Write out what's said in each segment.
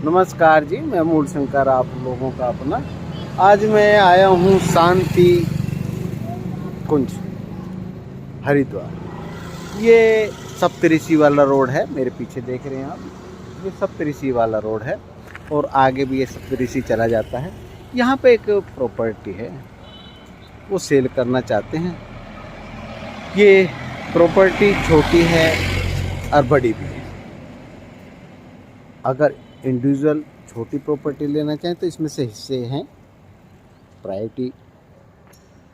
नमस्कार जी, मैं मूल शंकर आप लोगों का अपना। आज मैं आया हूँ शांति कुंज हरिद्वार। ये सप्तऋषि वाला रोड है, मेरे पीछे देख रहे हैं आप, ये सप्तऋषि वाला रोड है और आगे भी ये सप्तऋषि चला जाता है। यहाँ पे एक प्रॉपर्टी है, वो सेल करना चाहते हैं। ये प्रॉपर्टी छोटी है और बड़ी भी है। अगर इंडिविजुअल छोटी प्रॉपर्टी लेना चाहें तो इसमें से हिस्से हैं। प्रायोरिटी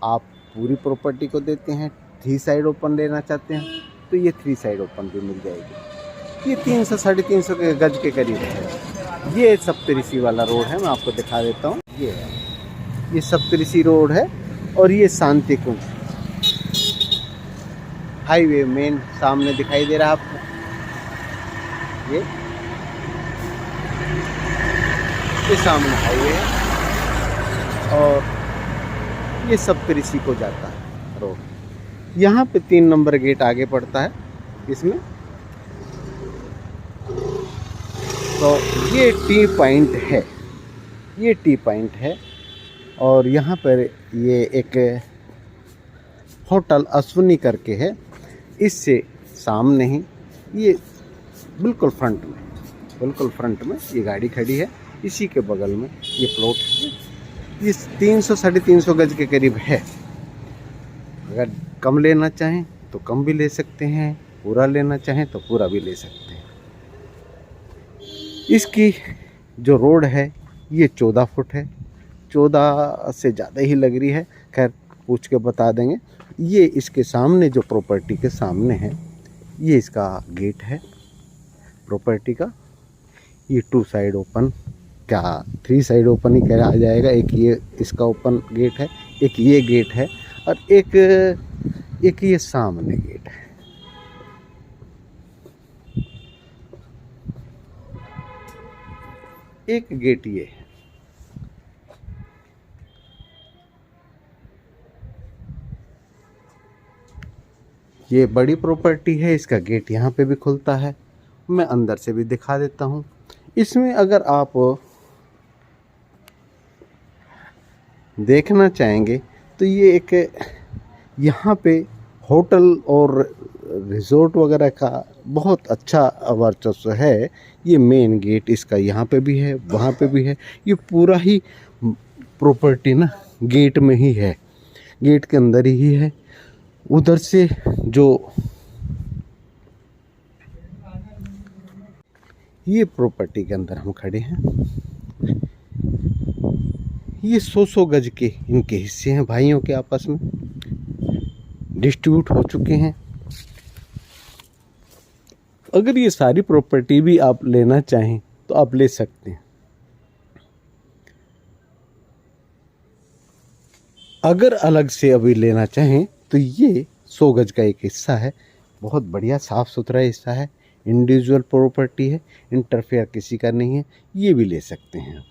आप पूरी प्रॉपर्टी को देते हैं। 3 साइड ओपन लेना चाहते हैं तो ये 3 साइड ओपन भी मिल जाएगी। ये 300 350 के गज के करीब है। ये सप्तऋषि वाला रोड है, मैं आपको दिखा देता हूँ। ये है, ये सप्तऋषि रोड है और ये शांति कुंज हाईवे मेन सामने दिखाई दे रहा है आपको। ये सामने हाईवे है और ये सप्तऋषि को जाता है रोड। यहाँ पे 3 नंबर गेट आगे पड़ता है इसमें। तो ये टी पॉइंट है, ये टी पॉइंट है और यहाँ पर ये एक होटल अश्विनी करके है। इससे सामने ही ये बिल्कुल फ्रंट में ये गाड़ी खड़ी है। इसी के बगल में ये प्लॉट है। ये 300 350 गज के करीब है। अगर कम लेना चाहें तो कम भी ले सकते हैं, पूरा लेना चाहें तो पूरा भी ले सकते हैं। इसकी जो रोड है ये 14 फुट है, 14 से ज़्यादा ही लग रही है। खैर पूछ के बता देंगे। ये इसके सामने जो प्रॉपर्टी के सामने है, ये इसका गेट है प्रॉपर्टी का। ये 2 साइड ओपन, क्या 3 साइड ओपन ही कह आ जाएगा। एक ये इसका ओपन गेट है, एक ये गेट है और एक ये सामने गेट है। एक गेट ये है। ये बड़ी प्रॉपर्टी है, इसका गेट यहाँ पे भी खुलता है। मैं अंदर से भी दिखा देता हूँ। इसमें अगर आप देखना चाहेंगे तो ये एक यहाँ पे होटल और रिजॉर्ट वगैरह का बहुत अच्छा वर्चस्व है। ये मेन गेट इसका यहाँ पे भी है, वहाँ पे भी है। ये पूरा ही प्रॉपर्टी ना गेट में ही है, गेट के अंदर ही है। उधर से जो ये प्रॉपर्टी के अंदर हम खड़े हैं, ये 100 गज के इनके हिस्से हैं, भाइयों के आपस में डिस्ट्रीब्यूट हो चुके हैं। अगर ये सारी प्रॉपर्टी भी आप लेना चाहें तो आप ले सकते हैं। अगर अलग से अभी लेना चाहें तो ये 100 गज का एक हिस्सा है, बहुत बढ़िया साफ सुथरा हिस्सा है, इंडिविजुअल प्रॉपर्टी है, इंटरफेयर किसी का नहीं है। ये भी ले सकते हैं।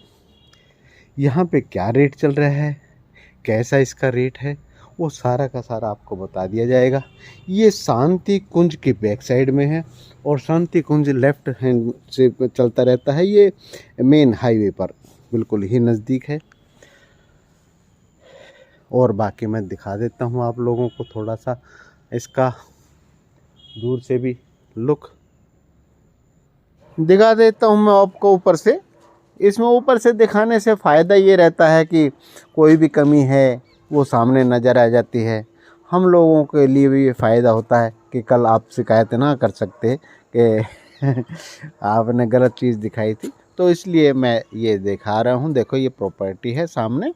यहाँ पे क्या रेट चल रहा है, कैसा इसका रेट है, वो सारा का सारा आपको बता दिया जाएगा। ये शांति कुंज के बैक साइड में है और शांति कुंज लेफ्ट हैंड से चलता रहता है। ये मेन हाईवे पर बिल्कुल ही नज़दीक है। और बाकी मैं दिखा देता हूँ आप लोगों को थोड़ा सा इसका दूर से भी लुक दिखा देता हूँ मैं आपको ऊपर से। इसमें ऊपर से दिखाने से फ़ायदा ये रहता है कि कोई भी कमी है वो सामने नज़र आ जाती है। हम लोगों के लिए भी ये फ़ायदा होता है कि कल आप शिकायत ना कर सकते कि आपने गलत चीज़ दिखाई थी। तो इसलिए मैं ये दिखा रहा हूँ। देखो ये प्रॉपर्टी है सामने,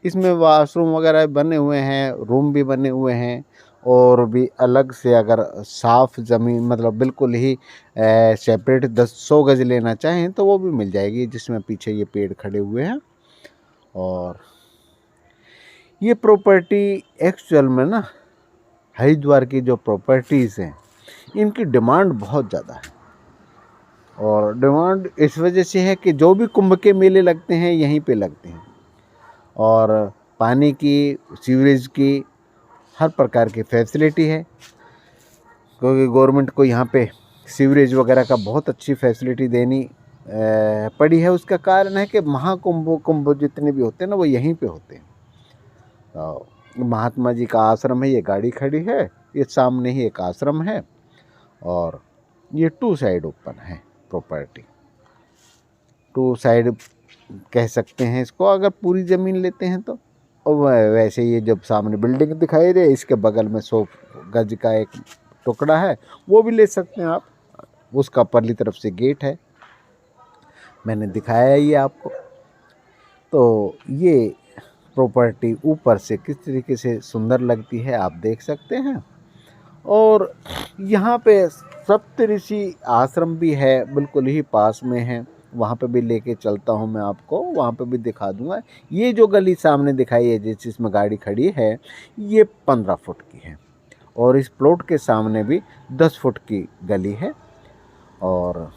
इसमें वॉशरूम वगैरह बने हुए हैं, रूम भी बने हुए हैं और भी अलग से अगर साफ़ ज़मीन मतलब बिल्कुल ही सेपरेट 100 गज लेना चाहें तो वो भी मिल जाएगी, जिसमें पीछे ये पेड़ खड़े हुए हैं। और ये प्रॉपर्टी एक्चुअल में ना हरिद्वार की जो प्रॉपर्टीज़ हैं इनकी डिमांड बहुत ज़्यादा है। और डिमांड इस वजह से है कि जो भी कुंभ के मेले लगते हैं यहीं पे लगते हैं और पानी की, सीवरेज की हर प्रकार की फैसिलिटी है, क्योंकि गवर्नमेंट को यहाँ पे सीवरेज वगैरह का बहुत अच्छी फैसिलिटी देनी पड़ी है। उसका कारण है कि महाकुंभ कुंभ जितने भी होते हैं ना वो यहीं पे होते हैं। तो महात्मा जी का आश्रम है, ये गाड़ी खड़ी है, ये सामने ही एक आश्रम है और ये 2 साइड ओपन है प्रॉपर्टी। 2 साइड कह सकते हैं इसको अगर पूरी ज़मीन लेते हैं तो। और वैसे ये जब सामने बिल्डिंग दिखाई दे इसके बगल में 100 गज का एक टुकड़ा है, वो भी ले सकते हैं आप। उसका परली तरफ से गेट है, मैंने दिखाया ये आपको। तो ये प्रॉपर्टी ऊपर से किस तरीके से सुंदर लगती है आप देख सकते हैं। और यहाँ पे सप्तऋषि आश्रम भी है, बिल्कुल ही पास में है। वहाँ पे भी लेके चलता हूँ मैं आपको, वहाँ पे भी दिखा दूँगा। ये जो गली सामने दिखाई है जिसमें गाड़ी खड़ी है, ये 15 फुट की है और इस प्लॉट के सामने भी 10 फुट की गली है। और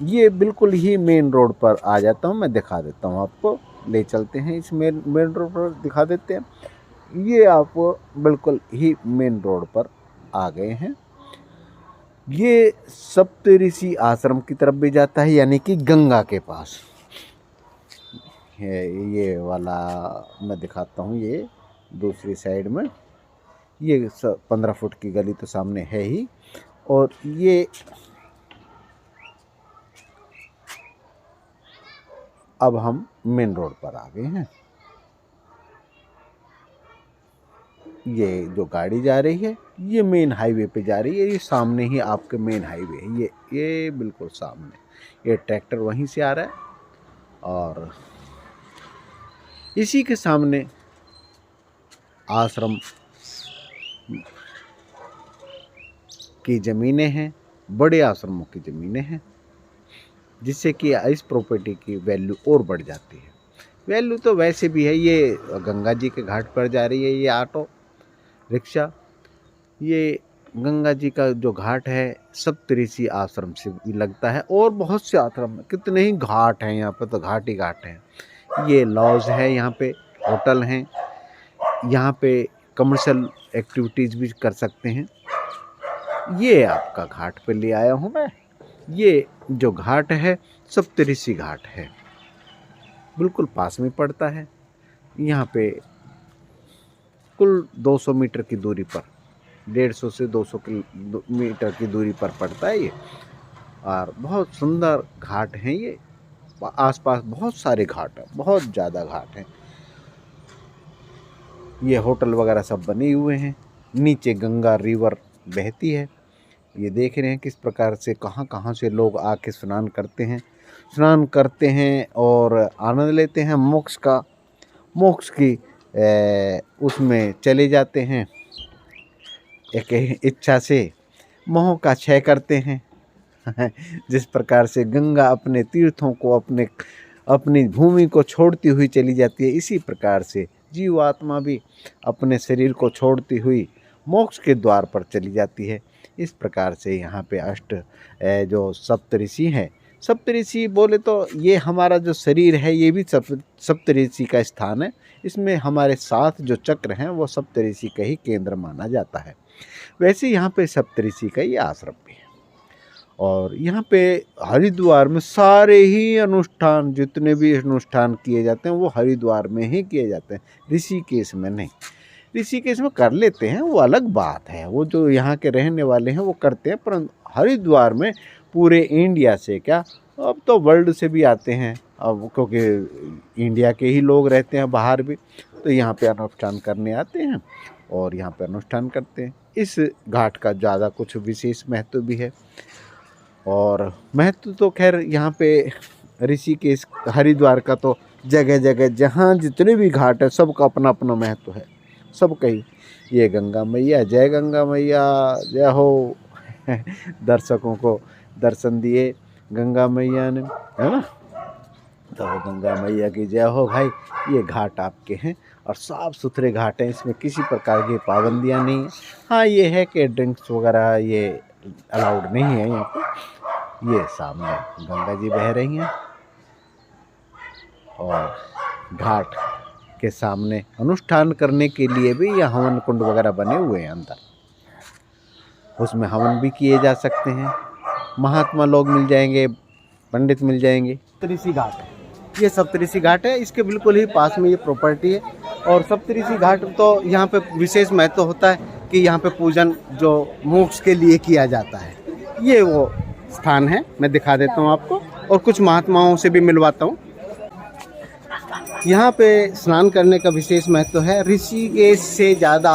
ये बिल्कुल ही मेन रोड पर आ जाता हूँ, मैं दिखा देता हूँ आपको। ले चलते हैं इस मेन रोड पर, दिखा देते हैं। ये आपको बिल्कुल ही मेन रोड पर आ गए हैं। ये सप्तऋषि आश्रम की तरफ भी जाता है, यानी कि गंगा के पास है। ये वाला मैं दिखाता हूँ, ये दूसरी साइड में ये 15 फुट की गली तो सामने है ही। और ये अब हम मेन रोड पर आ गए हैं। ये जो गाड़ी जा रही है ये मेन हाईवे पे जा रही है, ये सामने ही आपके मेन हाईवे है। ये बिल्कुल सामने, ये ट्रैक्टर वहीं से आ रहा है और इसी के सामने आश्रम की ज़मीनें हैं, बड़े आश्रमों की ज़मीनें हैं, जिससे कि इस प्रॉपर्टी की वैल्यू और बढ़ जाती है। वैल्यू तो वैसे भी है। ये गंगा जी के घाट पर जा रही है ये ऑटो रिक्शा। ये गंगा जी का जो घाट है सप्तऋषि आश्रम से भी लगता है और बहुत से आश्रम, कितने ही घाट हैं यहाँ पे, तो घाट ही घाट हैं। ये लॉज है, यहाँ पे होटल हैं, यहाँ पे कमर्शियल एक्टिविटीज़ भी कर सकते हैं। ये आपका घाट पे ले आया हूँ मैं। ये जो घाट है सप्तऋषि घाट है, बिल्कुल पास में पड़ता है। यहाँ पे कुल 200 मीटर की दूरी पर, 150 से 200 मीटर की दूरी पर पड़ता है ये। और बहुत सुंदर घाट हैं ये। आसपास बहुत सारे घाट हैं, बहुत ज़्यादा घाट हैं। ये होटल वगैरह सब बने हुए हैं। नीचे गंगा रिवर बहती है। ये देख रहे हैं किस प्रकार से कहाँ कहाँ से लोग आके स्नान करते हैं और आनंद लेते हैं मोक्ष का। मोक्ष की उसमें चले जाते हैं, एक इच्छा से मोह का क्षय करते हैं। जिस प्रकार से गंगा अपने तीर्थों को, अपनी भूमि को छोड़ती हुई चली जाती है, इसी प्रकार से जीव आत्मा भी अपने शरीर को छोड़ती हुई मोक्ष के द्वार पर चली जाती है। इस प्रकार से यहाँ पे जो सप्तऋषि हैं, सप्तऋषि बोले तो ये हमारा जो शरीर है ये भी सप्तऋषि का स्थान है। इसमें हमारे 7 जो चक्र हैं वो सप्तऋषि का ही केंद्र माना जाता है। वैसे यहाँ पे सप्तऋषि का ये आश्रम भी है। और यहाँ पे हरिद्वार में सारे ही अनुष्ठान, जितने भी अनुष्ठान किए जाते हैं वो हरिद्वार में ही किए जाते हैं, ऋषिकेश में नहीं। ऋषिकेश में कर लेते हैं, वो अलग बात है, वो जो यहाँ के रहने वाले हैं वो करते हैं, परंतु हरिद्वार में पूरे इंडिया से क्या, अब तो वर्ल्ड से भी आते हैं, अब क्योंकि इंडिया के ही लोग रहते हैं बाहर भी, तो यहाँ पे अनुष्ठान करने आते हैं और यहाँ पे अनुष्ठान करते हैं। इस घाट का ज़्यादा कुछ विशेष महत्व भी है। और महत्व तो खैर यहाँ पे ऋषिकेश, हरिद्वार का तो जगह जगह जहाँ जितने भी घाट है सबका अपना अपना महत्व है, सबका ही। ये गंगा मैया, जय गंगा मैया, जय हो। दर्शकों को दर्शन दिए गंगा मैया ने, है ना। तो गंगा मैया की जय हो भाई। ये घाट आपके हैं और साफ़ सुथरे घाट हैं, इसमें किसी प्रकार की पाबंदियां नहीं है। हाँ ये है कि ड्रिंक्स वगैरह ये अलाउड नहीं है यहाँ पे। ये सामने गंगा जी बह रही हैं और घाट के सामने अनुष्ठान करने के लिए भी यहाँ हवन कुंड वगैरह बने हुए हैं अंदर, उसमें हवन भी किए जा सकते हैं। महात्मा लोग मिल जाएंगे, पंडित मिल जाएंगे। सप्तऋषि घाट है, ये सप्तऋषि घाट है, इसके बिल्कुल ही पास में ये प्रॉपर्टी है। और सप्तऋषि घाट तो यहाँ पे विशेष महत्व होता है कि यहाँ पे पूजन जो मोक्ष के लिए किया जाता है। ये वो स्थान है, मैं दिखा देता हूँ आपको और कुछ महात्माओं से भी मिलवाता हूँ। यहाँ पे स्नान करने का विशेष महत्व है। ऋषिकेश से ज़्यादा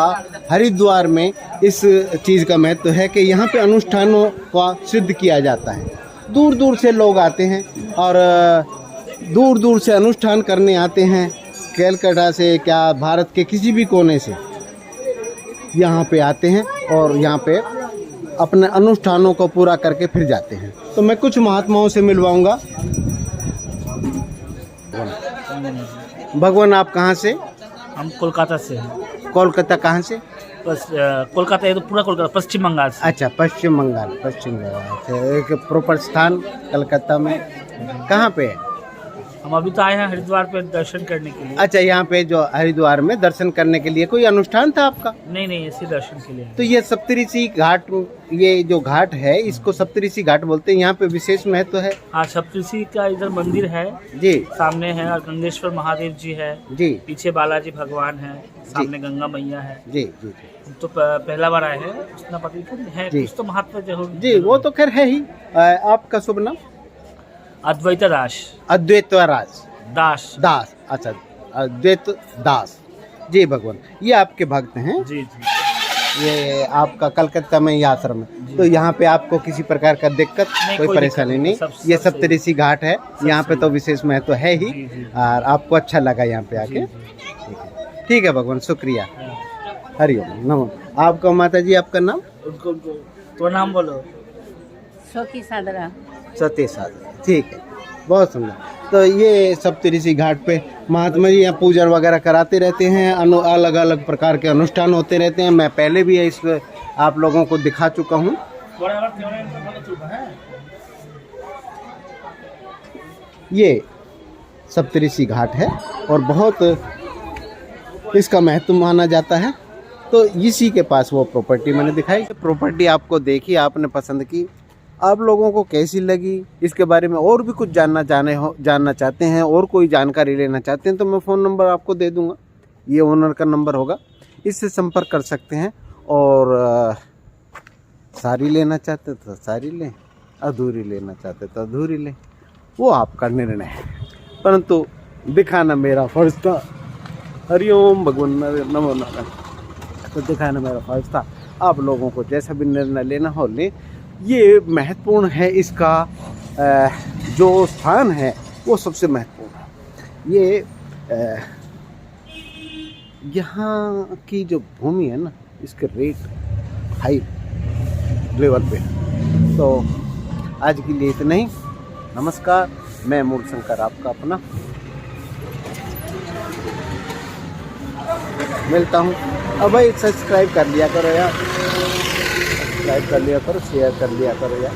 हरिद्वार में इस चीज़ का महत्व है कि यहाँ पे अनुष्ठानों का सिद्ध किया जाता है। दूर दूर से लोग आते हैं और दूर दूर से अनुष्ठान करने आते हैं। कलकत्ता से क्या भारत के किसी भी कोने से यहाँ पे आते हैं और यहाँ पे अपने अनुष्ठानों को पूरा करके फिर जाते हैं। तो मैं कुछ महात्माओं से मिलवाऊंगा। भगवान आप कहाँ से? हम कोलकाता से हैं। कोलकाता कहाँ से? कोलकाता ये तो पूरा कोलकाता, पश्चिम बंगाल से। अच्छा, पश्चिम बंगाल। पश्चिम बंगाल से एक प्रॉपर स्थान कलकत्ता में कहाँ पे है? हम अभी तो आए हैं हरिद्वार पे दर्शन करने के लिए। अच्छा, यहाँ पे जो हरिद्वार में दर्शन करने के लिए कोई अनुष्ठान था आपका? नहीं, ऐसे दर्शन के लिए। तो ये सप्तऋषि घाट, ये जो घाट है इसको सप्तऋषि घाट बोलते हैं। यहाँ पे विशेष महत्व है। हाँ, सप्तऋषि का इधर मंदिर है जी, सामने है, और गंगेश्वर महादेव जी है जी, पीछे बालाजी भगवान है, सामने गंगा मैया है। जी जी तो पहला बार आए हैं, उतना पता है कुछ तो महत्व जरूर जी, वो तो खैर है ही। आपका शुभ नाम? अद्वैत दास। अद्वैत दास। दास, अच्छा, अद्वैत दास जी। भगवान ये आपके भक्त हैं? जी जी। ये आपका कलकत्ता में ही आश्रम है। तो यहाँ पे आपको किसी प्रकार का दिक्कत, कोई परेशानी नहीं? ये सप्तऋषि घाट है, यहाँ पे तो विशेष महत्व है ही। और आपको अच्छा लगा यहाँ पे आके? ठीक है भगवान, शुक्रिया। हरिओम नमो। आपका माता जी, आपका नाम? तो नाम बोलो। सती सादरा। सती सादरा, ठीक है, बहुत सुंदर। तो ये सप्तऋषि घाट पे महात्मा जी यहाँ पूजन वगैरह कराते रहते हैं। अलग अलग प्रकार के अनुष्ठान होते रहते हैं। मैं पहले भी इस आप लोगों को दिखा चुका हूँ। ये सप्तऋषि घाट है और बहुत इसका महत्व माना जाता है। तो इसी के पास वो प्रॉपर्टी मैंने दिखाई। प्रॉपर्टी आपको देखी, आपने पसंद की, आप लोगों को कैसी लगी, इसके बारे में और भी कुछ जानना चाहते हैं और कोई जानकारी लेना चाहते हैं तो मैं फ़ोन नंबर आपको दे दूंगा। ये ओनर का नंबर होगा, इससे संपर्क कर सकते हैं। और सारी लेना चाहते तो सारी लें, अधूरी लेना चाहते तो अधूरी लें, वो आपका निर्णय है। परंतु दिखाना मेरा फर्ज था। हरिओम भगवान नमो नारायण। तो दिखाना मेरा फर्ज था। आप लोगों को जैसा भी निर्णय लेना हो ले। ये महत्वपूर्ण है, इसका जो स्थान है वो सबसे महत्वपूर्ण है। ये यहाँ की जो भूमि है ना, इसके रेट हाई लेवल पे है। तो आज के लिए इतना ही। नमस्कार, मैं मूल शंकर आपका अपना मिलता हूँ। अब भाई सब्सक्राइब कर लिया करो यार, सब्सक्राइब कर लिया करो, शेयर कर लिया करो यार।